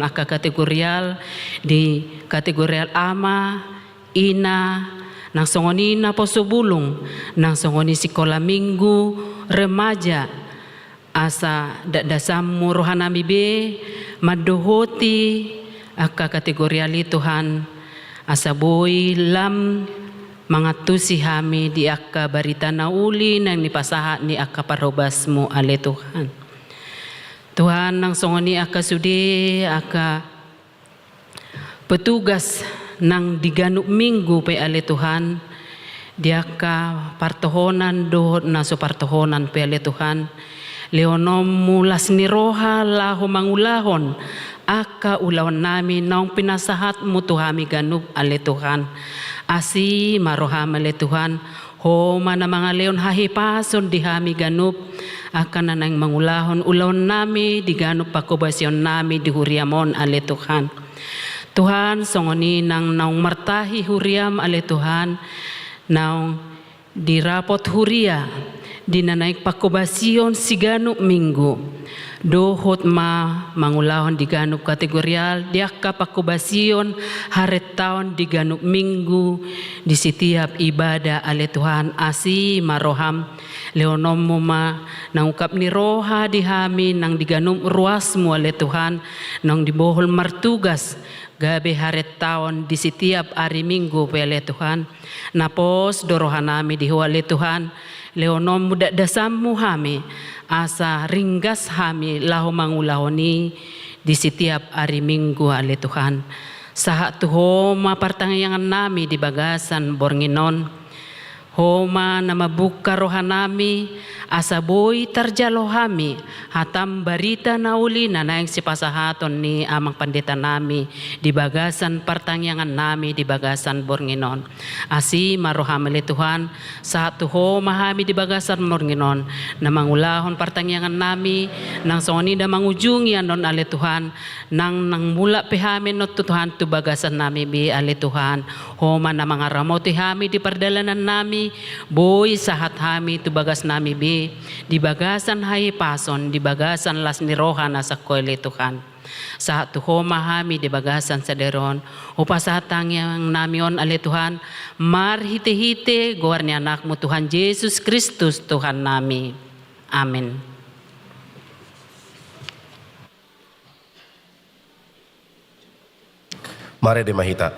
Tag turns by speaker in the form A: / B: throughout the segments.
A: aka kategorial di kategorial ama, ina, nang songoni na posobulong, nang songoni sikola minggu, remaja, asa dadasamu rohanami be, madohoti, aka kategoriali Tuhan, asa boy lam, mangatusi hami di aka barita na uli nang nipasaha ni aka parobasmu ale Tuhan. Tuhan nang songoni aka sudi aka petugas nang diganuk minggu pe ale Tuhan dia ka partohonan dohot na so partohonan pe ale Tuhan leonom mulas ni roha lahu mangulahon aka ulawan nami naong pinasahat mo tuhami ganuk ale Tuhan asi maroham ale Tuhan ho mana mga leon hahipason di hami ganup akan nanang mangulahon ulahon nami di ganup pakobasyon nami di huriamon ale Tuhan. Tuhan songoni nang naong martahi huriam ale Tuhan naong dirapot huria di nanaik pakobasyon si ganup minggu dohot mangulahon di ganup kategorial diaka pakobasyon haret tahun di ganup minggu di setiap ibadah ale Tuhan asi maroham leonom mo nangukap ni roha di hami nang diganup ruasmu ale Tuhan nang dibohol martugas gabe haret tahun di setiap hari minggu ale Tuhan napos dorohan nami di ale Tuhan leonom muda dasamu hami asa ringgas hami lahu mangulahoni di setiap hari minggu ale Tuhan sahat tu homa pertangyangan nami di bagasan bornginon homa nama buka rohanami asa boy terjalo hami hatam barita nauli na naing si pasahaton ni amang pandita nami di bagasan pertangyangan nami di bagasan bornginon asi maroham ale Tuhan saat tu homa hami di bagasan bornginon na mangulahon pertangyangan nami nang soni da mangujungi anon ale Tuhan nang mula pehami not Tuhan tu bagasan nami bi ale Tuhan homa na mga ramoti hami di perdalanan nami boy sahat hami tu bagas nami bi di bagasan hai pason di bagasan las ni roha na sa koile Tuhan saat tu homa hami di bagasan saderon upasatang yang namion ale Tuhan marhite-hite gawar ni anakmu Tuhan Yesus Kristus Tuhan nami amin.
B: Mari dimahita.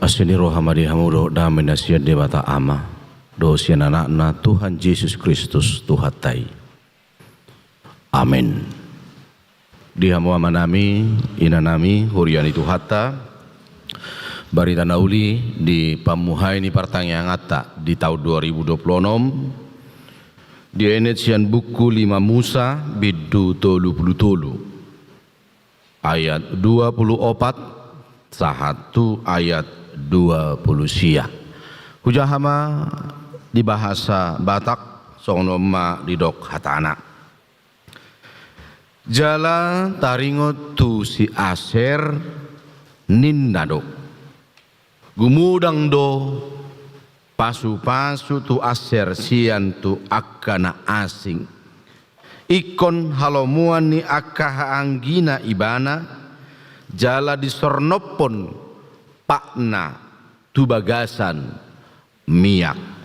C: Asini rohamadi hamudo damai nasihat dewata ama dosian anakna Tuhan Yesus Kristus Tuhatai amin. Dihamu amanami inanami huriani Tuhata barita nauli di pamuhai ni partang ata di tahun 2026 di enesian buku 5 Musa bidu tolu ayat 24 sahatu ayat 20 sia. Hujahama di bahasa Batak sonoma di dok hatana. Jala taringo tu si Aser nindado. Gumudang do pasu-pasu tu Aser sian tu akana asing. Ikon halomuan ni akaha anggina ibana jala di sornopon pakna tu bagasan miak.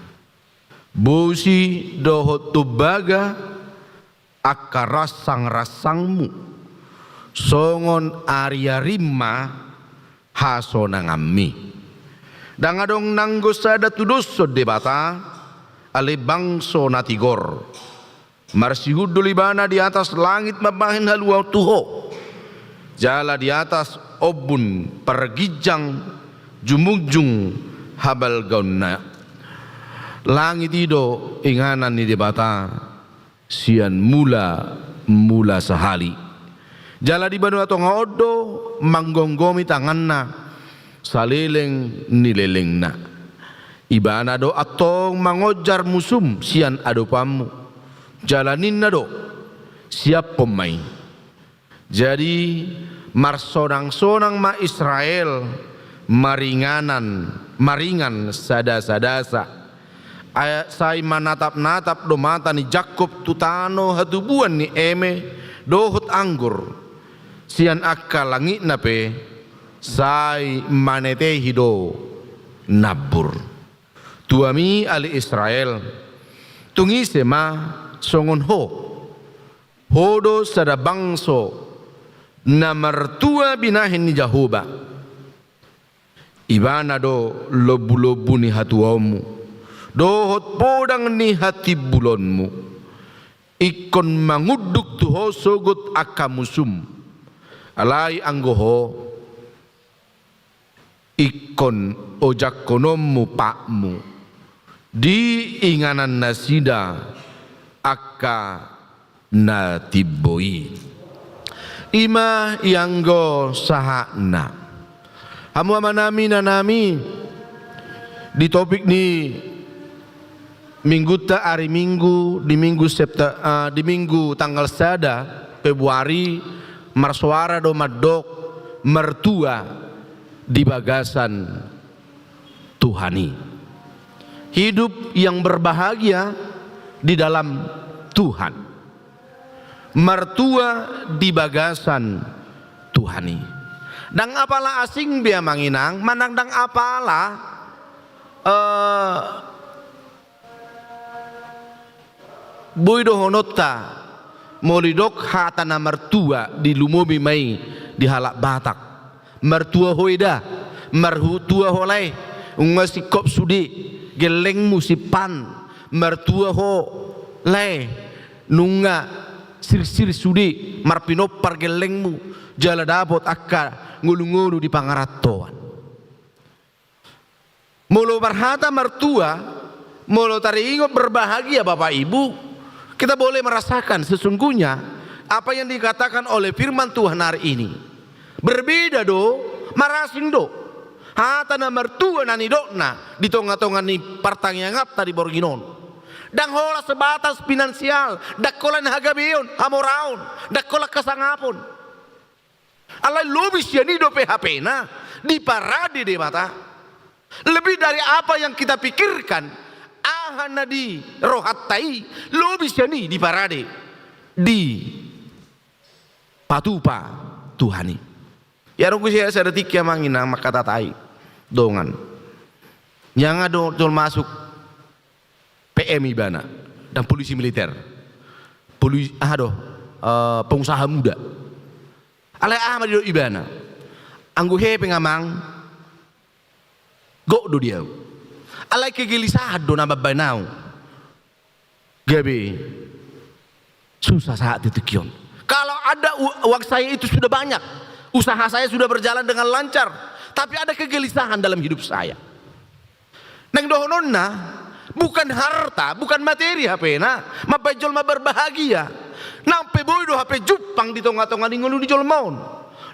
C: Bosi dohot tu baga akka rasang-rasangmu songon Arya Rimma haso nangami. Dan adong nanggos sada tudoso debata ale bangso natigor. Marsihud libana di atas langit mabahin haluau tuho. Jala di atas obun pergijang jumugjung habal gauna. Langit ido inganan ni debata sian mula sahali. Jala di banu atong odo manggonggomi tanganna saleleng nilelengna. Ibana do atong mangojar musum sian ado pamu. Jalanin na do siap pemain. Jadi marsonang-sonang ma Israel maringan sadasa ayat sai manatap-natap do mata ni Jakob tutano hatubuan ni eme dohut anggur sian akka langit nape sai manete hido nabur tuami ali Israel tungi sema songon hodo sada bangso na martua binahin ni Jahoba ibana do lobu-lobu ni hatuamu dohot podang ni hati bulonmu ikon manguduk tuho sogot akamusum alai anggoho ikon ojak konommu pakmu di inganan nasida akka natiboi ima yanggo sahana hamu amanami nanami di topik ni minggu ta hari minggu di minggu di minggu tanggal sada Februari marsuara do madok mertua di bagasan Tuhani hidup yang berbahagia di dalam Tuhan mertua di bagasan Tuhani dang apalah asing biar manginang manang dang apalah boy do honota molidok hatana mertua di lumobi mai di halak Batak mertua hoida mertua holai ngasikop sudi geleng musipan mertua ho le nunga sir-sir sudi marpinopar gelengmu jala dapot akka ngulu-ngulu di pangaratoan molo berhata mertua molo taringo berbahagia bapak ibu kita boleh merasakan sesungguhnya apa yang dikatakan oleh firman Tuhan hari ini berbeda do marasing do hatana mertua nani dokna di tonga-tonga ni partangangap tadi borginon dang hola sebatas finansial dakola hagabeon hamoraon dakola kasangapon alai lobis yani do PHP na di parade de mata lebih dari apa yang kita pikirkan ahana di rohatai lobis yani di parade di patupa Tuhani ya rungku saya sedetik ya mangina makata tai dongan yang ada masuk PM ibana dan polisi militer polisi pengusaha muda alai ahmad do ibana anggu he pengamang go do dia alai kegelisahan do nama banau gabe susah saat itu kion kalau ada uang saya itu sudah banyak usaha saya sudah berjalan dengan lancar tapi ada kegelisahan dalam hidup saya neng dohononna bukan harta, bukan materi HP na, mapajol berbahagia. Nang peboy do HP Jepang di tonga-tonga ngulu di jolmaun.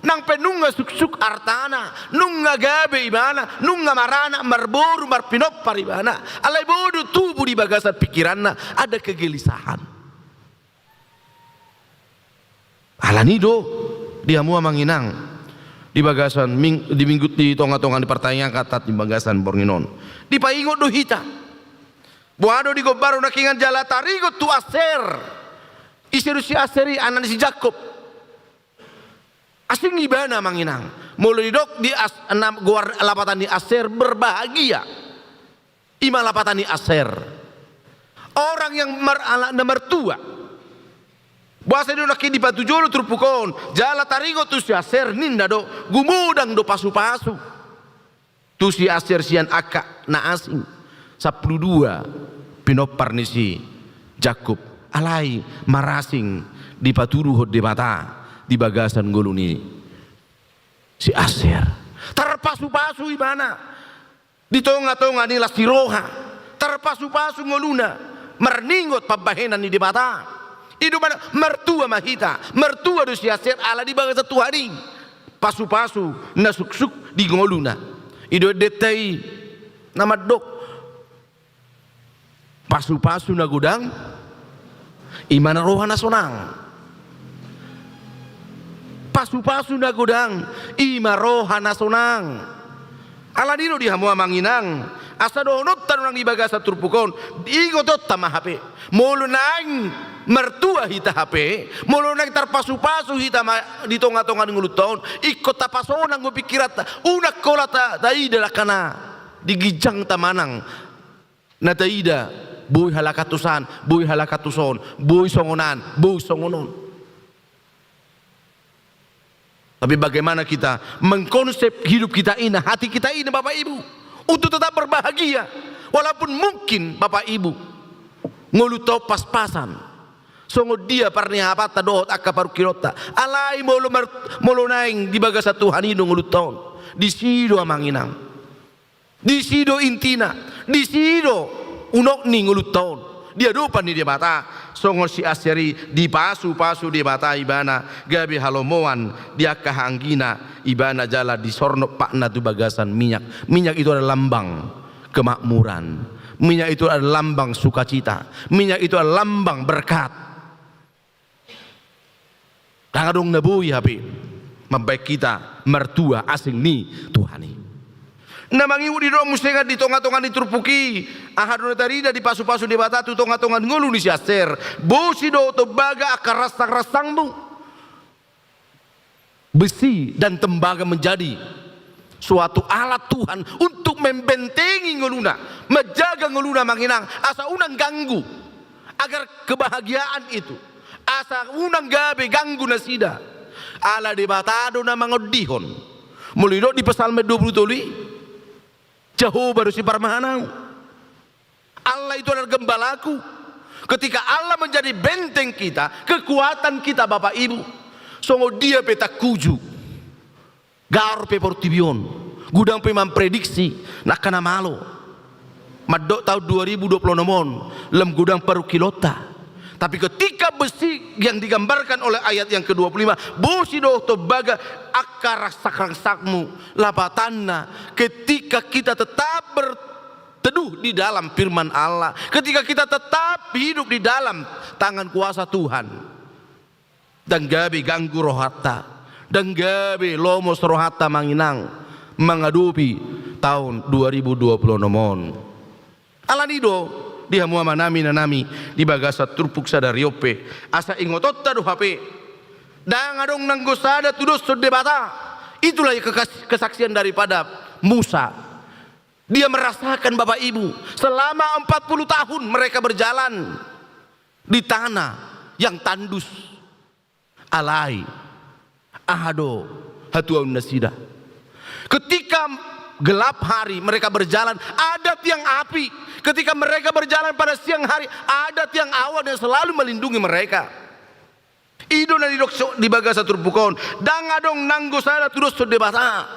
C: Nang penunga suk-suk artana, nunga gabe ibana, nunga marana, marboru, marpinop paribana. Alai bodoh tubuh di bagasan pikiranna ada kegelisahan. Alanido dia mua manginang di bagasan di minggu di tonga-tonga di pertanyaan kata di bagasan bornginon. Di paingot do hita. Buado di gobaru nakingan jala tarigo tu aser isiru si aseri anan si Jakob asing ibana manginang mulai dok di guar lapatan di aser berbahagia ima lapatan di aser orang yang mertua Buasa do nakini di batu jolo turpukon, jala taringo tu si aser ninda do, gumudang do pasu-pasu. Tu si aser sian akak na asing, 12 pinopar ni si Jakub, alai marasing di paturu hod de mata, di bagasan goluni si aser. Terpasu-pasu ibana, di tonga-tonga ni lasiroha, terpasu-pasu ngoluna, merningot pabahenan ni di mata. Itu mana mertua mahita, mertua do si aser ala di bagasan Tuhani. Pasu-pasu na suksuk di ngoluna. Itu detai nama dok. Pasu-pasu na gudang, imana rohana sonang. Pasu-pasu na gudang, ima rohana sonang. Ala dino di hamua manginang, asa dohonot tanang di bagasa turpukon, igotot tama HP. Mulu nang mertua hita HP, mulu nang terpasu-pasu hita di tonga-tonga ngulut tahun, ikut tapasona ngo pikirat, unak kola taida lakana, digijang tamanang, na taida, boy halakatusan, boy halakatuson, boy songonan, boy songonon. Tapi bagaimana kita mengkonsep hidup kita ini, hati kita ini Bapak Ibu, untuk tetap berbahagia, walaupun mungkin Bapak Ibu ngulutau pas-pasan, songo dia parniha apata dohot akka paru kirota, alai molo naing di bagasa Tuhan ini ngulutau, di sido amanginang, di sido intina, di sido unok ni ngulutau, dia dupan ni dia bata. Songo si aseri di pasu-pasu di bata ibana gabi halomoan dia kahanggina ibana jala di sorno pakna tu bagasan minyak. Minyak itu adalah lambang kemakmuran. Minyak itu adalah lambang sukacita. Minyak itu adalah lambang berkat. Tangadong nabui hapi membaik kita mertua asing ni Tuhani. Namangi di do musenga di tonga-tonga di turpuki ahaduna tarida di pasu-pasu di batatu tonga-tonga ngulu di siaser bosi do to baga akar rasang-rasangmu besi dan tembaga menjadi suatu alat Tuhan untuk membentengi nguluna, menjaga nguluna manginang asa unang ganggu agar kebahagiaan itu asa unang gabe ganggu nasida ala di batado na mangodihon mulido di Psalm 20 tuli jauh baru si parmahanau. Allah itu adalah gembalaku. Ketika Allah menjadi benteng kita, kekuatan kita Bapak Ibu, songo dia peta kuju, gar pe portibion, gudang pe memprediksi, nak kena malo. Madok tahun 2020 nomon, lem gudang paru kilota. Tapi ketika besi yang digambarkan oleh ayat yang ke-25, bosi do to baga akar sakrang-sakmu lapatanna, ketika kita tetap berteduh di dalam firman Allah, ketika kita tetap hidup di dalam tangan kuasa Tuhan, dan gabi ganggu rohata, dan gabi lomos rohata manginang mengadupi tahun 2020 nomon. Alanido di hamua manami nanami di bagasa turpuk sadariope asa ingototta do HP dan adong nanggosada tudos debata. Itulah kesaksian daripada Musa. Dia merasakan Bapak Ibu selama 40 tahun mereka berjalan di tanah yang tandus, alai ahado hatuan nasida. Ketika gelap hari mereka berjalan, ada tiang api. Ketika mereka berjalan pada siang hari, ada tiang awan yang selalu melindungi mereka. Ido na di bagasa turpukon, dan adong nanggosada terus debata.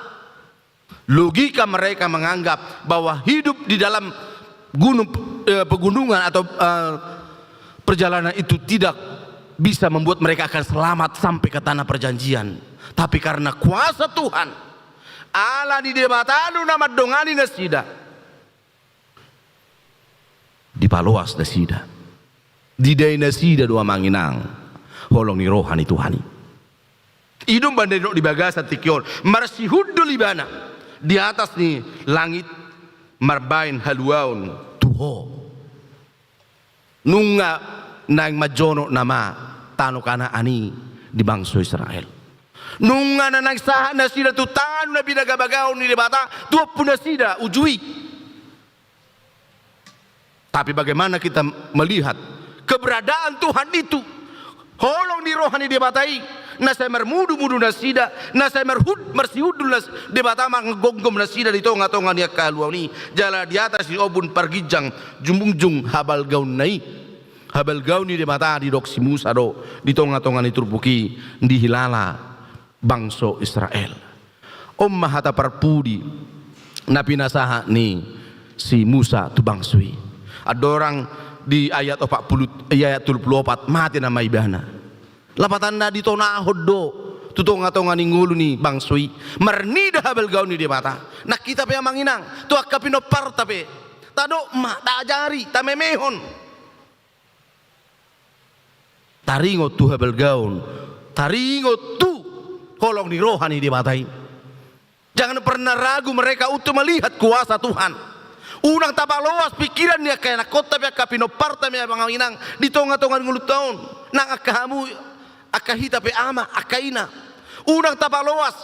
C: Logika mereka menganggap bahwa hidup di dalam pegunungan atau perjalanan itu tidak bisa membuat mereka akan selamat sampai ke tanah perjanjian. Tapi karena kuasa Tuhan, Allah di debatanu nama dongani nasida, di paluas nasida, di day nasida dua manginang, holong ni rohani Tuhani. Idum bandero di bagasa tikion, marsihudul libana, di atas ni langit, marbain haluaun tuho, nunga naing majono nama tanukana ani di bangsa Israel. Nunga na nagsahan na sila tutan na binagabagaw ni bata, tuwa po na sila ujui. Tapi bagaimana kita melihat keberadaan Tuhan itu, Holong di rohani di batai, nasa mermudu-mudu nasida, nasa mersihudul nas di bata manggogom nasida di tonga-tonga dia kaluau ni, jala di atas di obun pargijang jumbungjung habal gaun nai, habal gaun ni di bata di dok si Musa do, di tonga-tonga ni turbuki di hilala bangso Israel. Mahata parpudi na pinasaha ni si Musa tu bangsui. Ada orang di ayat 40 ayat 24 mati na maibana. Lapatan na dito na hoddo tutonga-tonga ni ngulu ni bangsui marnida habel gaun ni mata. Nakita pa manginang tu akka pinoparta pe. Tado ma ta ajari ta memehon. Taringo tu habel gaun. Taringo tu holong ni rohani di matai. Jangan pernah ragu mereka untuk melihat kuasa Tuhan. Unang tabaloas pikiran niya kaya nakota biya kapinoparta miya mga inang di tonga-tonga ngulut taon nang akahamu akahita pe ama akaina. Unang tabaloas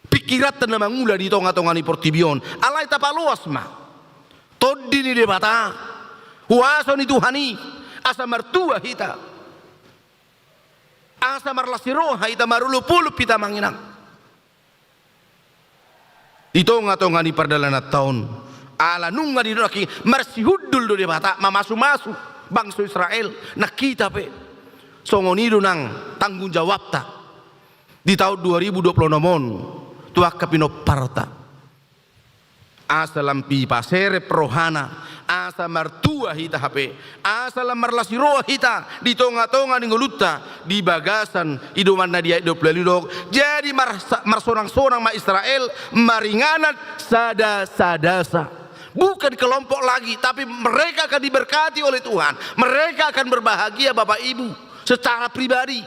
C: pikirat na mangula di tonga-tonga ni Portibion alay tabaloas ma todi ni de bata huaso ni Tuhani asa martua hita asa marlasiroha hita marulupulup hita manginang di tonga-tonga ni pardalana taon ala nunga di laki marsihudul do de bata mamasu-masu bangsa Israel nakita pe songonido nang tanggung jawab ta di tahun 2020 nomon tuak kapinoparta asa lampi pasere prohana asa martua hita hape asa lamarlasiroa hita di tonga-tonga ni nguluta di bagasan iduman na dia hidup lelidok jadi marsorang-sorang ma Israel maringanan sadasa bukan kelompok lagi tapi mereka akan diberkati oleh Tuhan, mereka akan berbahagia Bapak Ibu secara pribadi.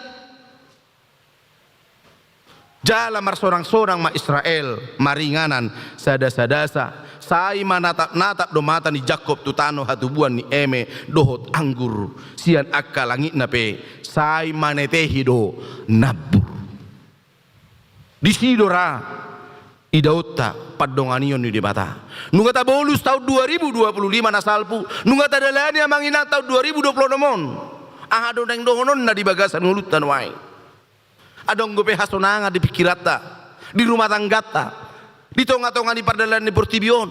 C: Jala marsorang-sorang ma Israel maringanan sadasa sai manatap-natap do mata ni Jakob tutano hatubuan ni eme dohot anggur sian akka langit nape sai manetehi do nabur di sidora idauta padonganion ni debata nunga ta bolus tahun 2025 nasalpu nunga ta dalani amangina tahun 2020 nomon ahado nang dohonon na di bagasan ngulutan wae adong gope hasonanga di pikirata di rumah tanggata di tonga-tonga ni pardalan ni Portibion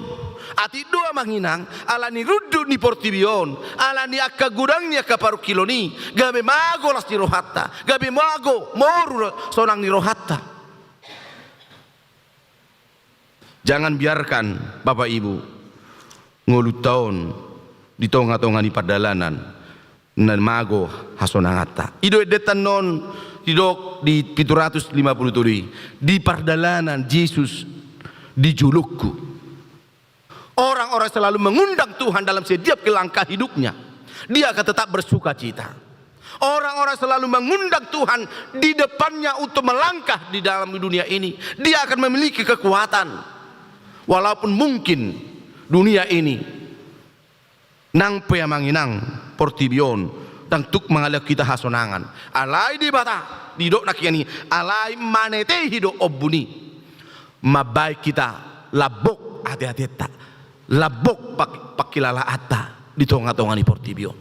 C: ati doa manginang ala ni rudu ni Portibion ala ni akka gudang ni akka parukiloni gabe mago las ni rohatta gabe mago moru sonang ni rohatta. Jangan biarkan Bapak Ibu ngulut tahun di tonga-tonga ni pardalanan nan mago hasonangata ido edetan non idok di 750 tuli di pardalanan Yesus dijulukku. Orang-orang selalu mengundang Tuhan dalam setiap langkah hidupnya. Dia akan tetap bersuka cita. Orang-orang selalu mengundang Tuhan di depannya untuk melangkah di dalam dunia ini. Dia akan memiliki kekuatan. Walaupun mungkin dunia ini nang peyamanginang Portibion dan tuk mengalak kita hasonangan. Alai di bata di dok nakiani alai manete hidup obuni. Mabai kita labok hati-hati tak labok pakilala atta di tonga-tonga ni Portibion.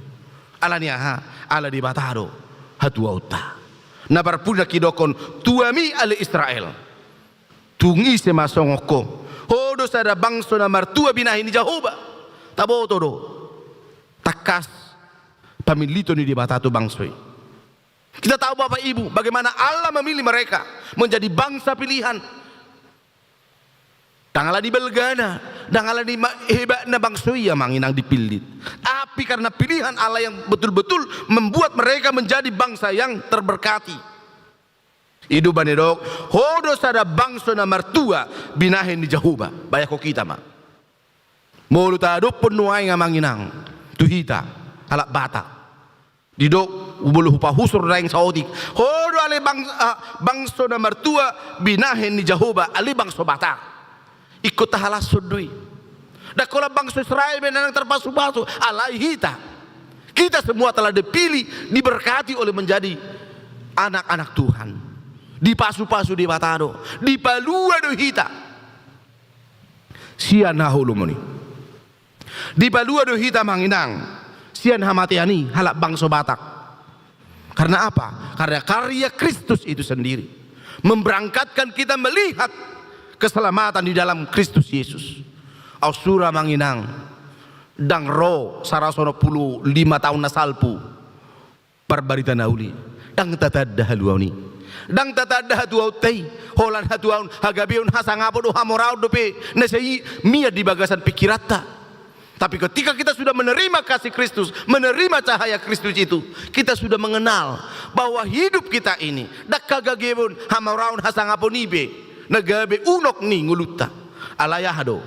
C: Ala ni aha ala di batado hatu auta. Na barpuna kidokon tuami ale Israel. Tungi se masongoko. Hodo sada bangso na martua binahin ni Jehovah. Taboto do. Takas pamilito ni di batato bangsoi. Kita tahu Bapak Ibu bagaimana Allah memilih mereka menjadi bangsa pilihan. Tangala di belgana, tangala di hebat na bangsoi ya manginang dipilit. Tapi karena pilihan Allah yang betul-betul membuat mereka menjadi bangsa yang terberkati. Idu banedok hodo sada bangso na martua binahin ni Jehovah bayako kita ma mulu tado penuai ngamanginang tuhita alak bata didok ubulu hupa husur raing saodik hodo ale bangso na martua binahin ni Jehovah ali bangso bata ikut tahalas sudui dakola bangso Israel benang terpasu-pasu alai kita semua telah dipilih diberkati oleh menjadi anak-anak Tuhan. Dipasu-pasu di batado, di palua do hita. Sian hahulumuni. Di palua do hita manginang. Sian hamatiani halak bangso Batak. Karena apa? Karena karya Kristus itu sendiri memberangkatkan kita melihat keselamatan di dalam Kristus Yesus. Ausura manginang dang ro sarasono 5 tahun nasalpu perbarita nauli dang tatadda haluani dang tatadda hatuau tei holan hatuaun hagabeun hasangapo do hamorau dope nesei mia di bagasan pikirata. Tapi ketika kita sudah menerima kasih Kristus, menerima cahaya Kristus itu, kita sudah mengenal bahwa hidup kita ini dakagagebun hamaraun hasangaponibe nagabe unok ni nguluta alayahado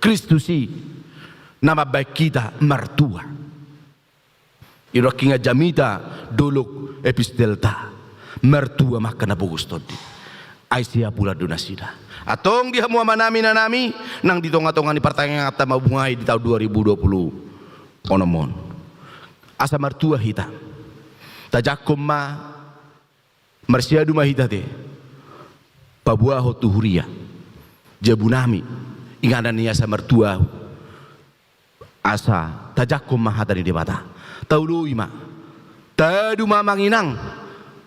C: Kristusi nama baik kita martua irakinga jamita dolok epistelta martua makana bugustodi aisia pula donasida atong di hamu manami nanami nang ditonga-tonga ni pertanyaan ngata mabungai di tahun 2020 onomon asa martua hita tajakum ma marsiadu mahita te pabuaho tuhuria jabunami inganan niya sa martua asa tajakum mahata di debata taulu ima tadu mamanginang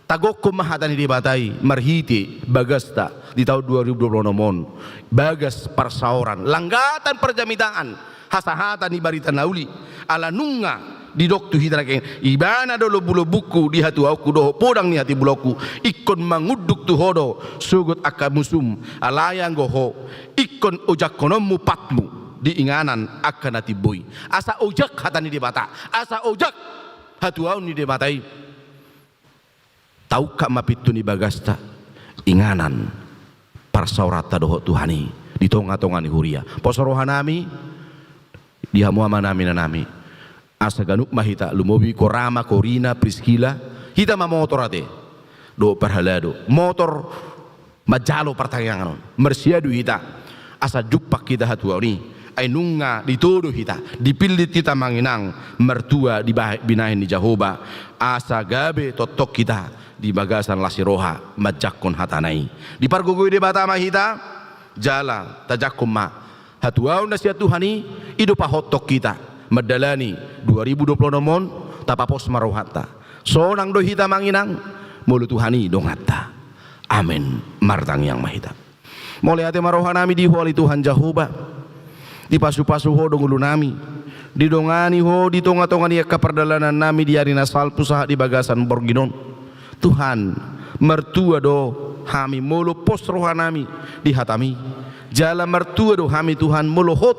C: tagokom mahatan di batai marhiti bagasta di tahun 2020 nomon bagas parsaoran langgatan perjamitaan hasahatan di barita nauli ala nunga di doktu hidraken ibana dolo bulo buku di hatu aku doho podang ni hati buloku ikon manguduk tu hodo sugut akamusum alayang goho ikon ojak konomu patmu di inganan akan hati boy asa ojak hatani di bata asa ojak hatu au ni di batai tahu kak mapitu ni bagasta inganan parsaurata doho Tuhani di tonga-tonga ni huria posorohanami di hamuama nami nanami asa ganuk mahita lumobi korama korina priskila hita ma motor ate do perhalado motor majalo pertanyangan mersiadu hita asa jupak kita hatuani ay nunga dituduh hita dipilih kita manginang mertua dibinahin di Jahoba asa gabe totok kita di bagasan lasiroha majakon hatanai di pargogoi de bata mahita jala tajakum ma hatuau nasia Tuhani ido pahotok kita medalani 2020 nomon tapapos marohata sonang do hita manginang mulu Tuhani dongata amin martang yang mahita mulai ate marohanami di holi Tuhan Jahoba di pasu-pasu ho dongulu nami di dongani ho di tonga-tongani kaperdalanan nami di arina salpu saha di bagasan borginon Tuhan mertua do hami molo pos rohanami di hatami jala mertua do hami Tuhan molo hot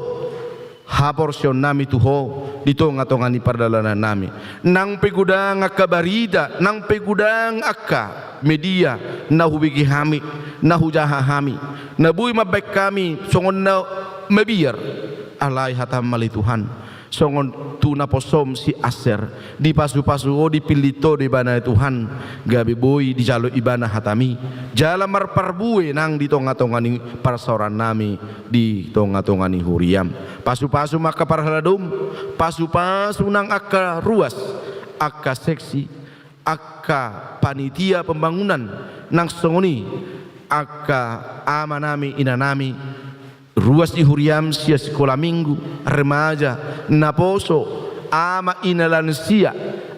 C: haporsion nami tuho di tonga-tonga ni perdalanan nami nang pegudang akka barida nang pegudang akka media nahubigi hami nahujaha hami nabui mabek kami songon na mabiar alai hatam mali Tuhan songon tuna posom si aser di pasu-pasu o di pilito di bana Tuhan gabi boy di jalo ibana hatami jala marparbue nang di tonga-tonga ni parsoran nami di tonga-tonga ni huriam pasu-pasu maka parhaladum pasu-pasu nang akka ruas akka seksi akka panitia pembangunan nang songoni akka ama nami ina nami ruas di huriam sia sekolah minggu remaja naposo ama ina lansia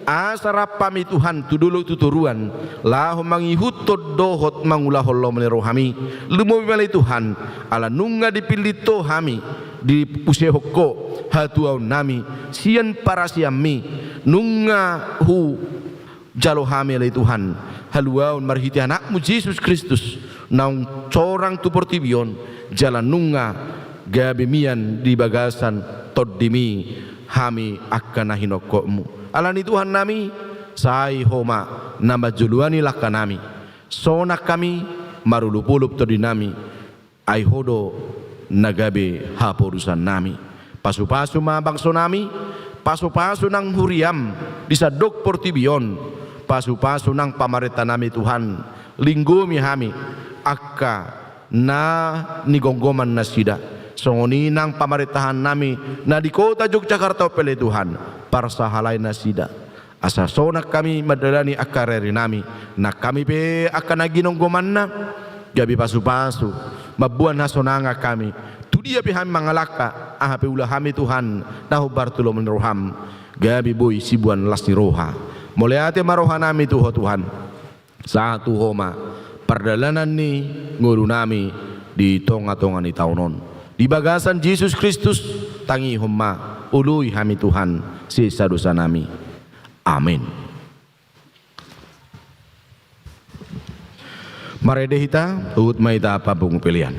C: asara pami Tuhan tudulu tuturuan lahu mangihut dohot mangulah Allah menerohami lumobi malai Tuhan ala nunga dipilito hami di pusehoko hatuau nami sian para siami nunga hu jalo hami alai Tuhan haluau marhiti anakmu Yesus Kristus naung corang tu portibion jalan nunga gabi mian di bagasan toddimi hami akan hinokokmu alani Tuhan nami sai homa nama juluani laka nami sonak kami marulupulup todinami ai hodo nagabe haporusan nami pasu-pasu mabang sonami pasu-pasu nang huriam disadok portibion pasu-pasu nang pamarita nami Tuhan linggumi hami akka na nigonggoman na sida songoni nang pamaritahan nami na di kota Yogyakarta pele Tuhan parsahalay na sida asa sonak kami madalani akareri nami na kami pe akan naginonggoman na gabi pasu-pasu mabuan na sonanga kami tudia pe hami mangalaka ahape ulah hami Tuhan nahu bartulom roham gabi boy sibuan lasni roha Muliate marohanami Tuho Tuhan. Satu homa perdalanan ni nguru nami di tonga-tonga ni taunon. Di bagasan Yesus Kristus tangi homa ului hami Tuhan sisa dosa nami. Amin. Marede hita uhut maita apa pilihan.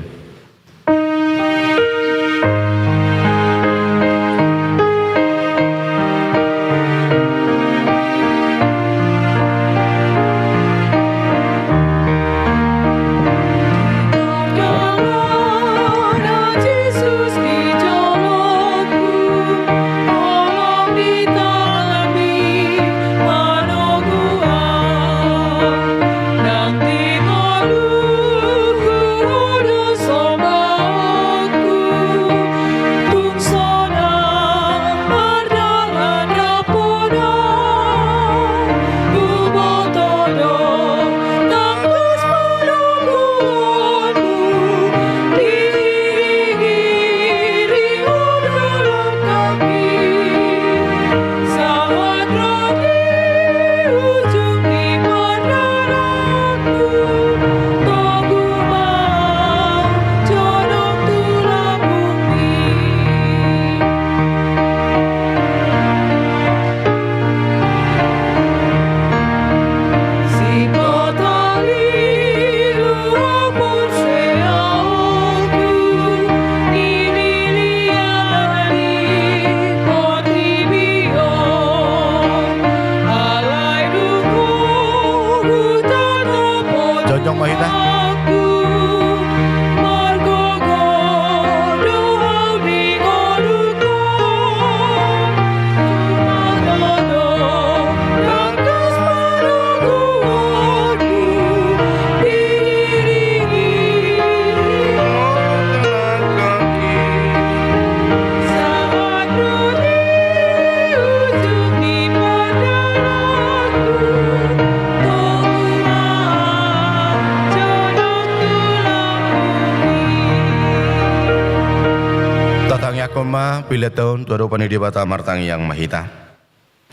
C: Pila tahun tuado pani di bata martangi yang mahita.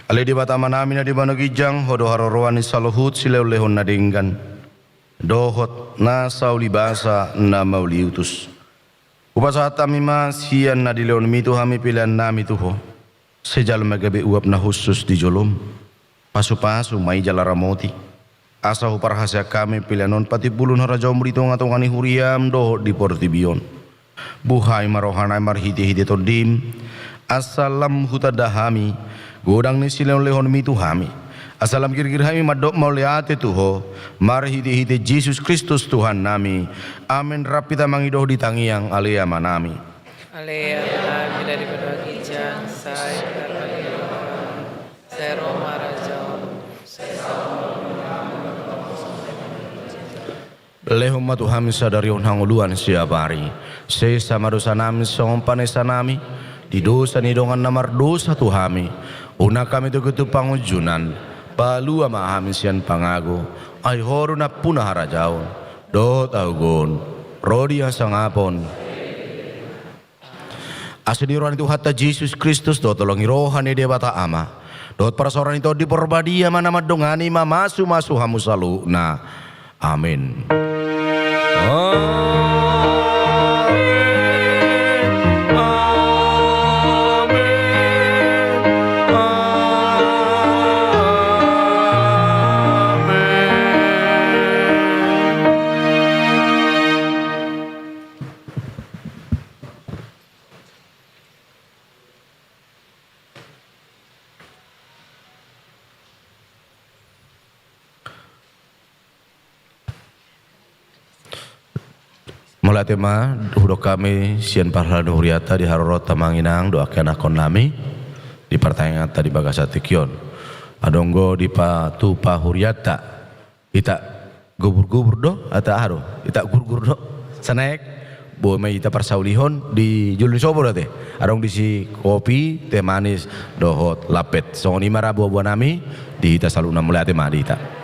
C: Ale di bata manami na di bano gijang hodo haroroan ni saluhut silew lehon na dinggan. Dohot na sauli basa na mauli utus. Upasata mima sian na di leon mitu hami pilihan nami tuho. Sejal magabi uap na khusus di jolom. Pasu-pasu may jalaramoti. Asa huparhasya kami pilihanon pati bulun harajaw mrito nga tongani huriam dohot di portibion. Buhay marohanay marhiti-hiti to dim asalam hutadahami godang ni sileon lehon mitu hami asalam kirkir hami madok mauliate tuho marhiti-hiti Yesus Kristus Tuhan nami. Amin. Rapita mangidoh di tangiang alea manami
B: alea manami dari berwakijang saya sero marajau
C: lehon matu hami sadari hanguluan siapari sesa madosa nami sompane sanami di dosa ni dongan namar dosa tu hami una kami tu ketu pangujunan palu ama hami sian pangago ay horu na punah harajaon dot augon rodi sangapon asediruan itu hatta Yesus Kristus dot tolongi rohani dewata ama dot para soran itu di perbadia mana madongani mamasu masu hamu salu na amin. Mulai tema hudok kami sian parhala huriata di harorot tamanginang doakan akon nami di pertanyaan tadi bagasa tikion adonggo di patupa huriata ita gubur-gubur do ata haro ita gur-gur do sanek bo may ita parsaulihon di julun sobo date adong di si kopi teh manis dohot lapet so ni marabu nami di ita saluna mulai tema di ita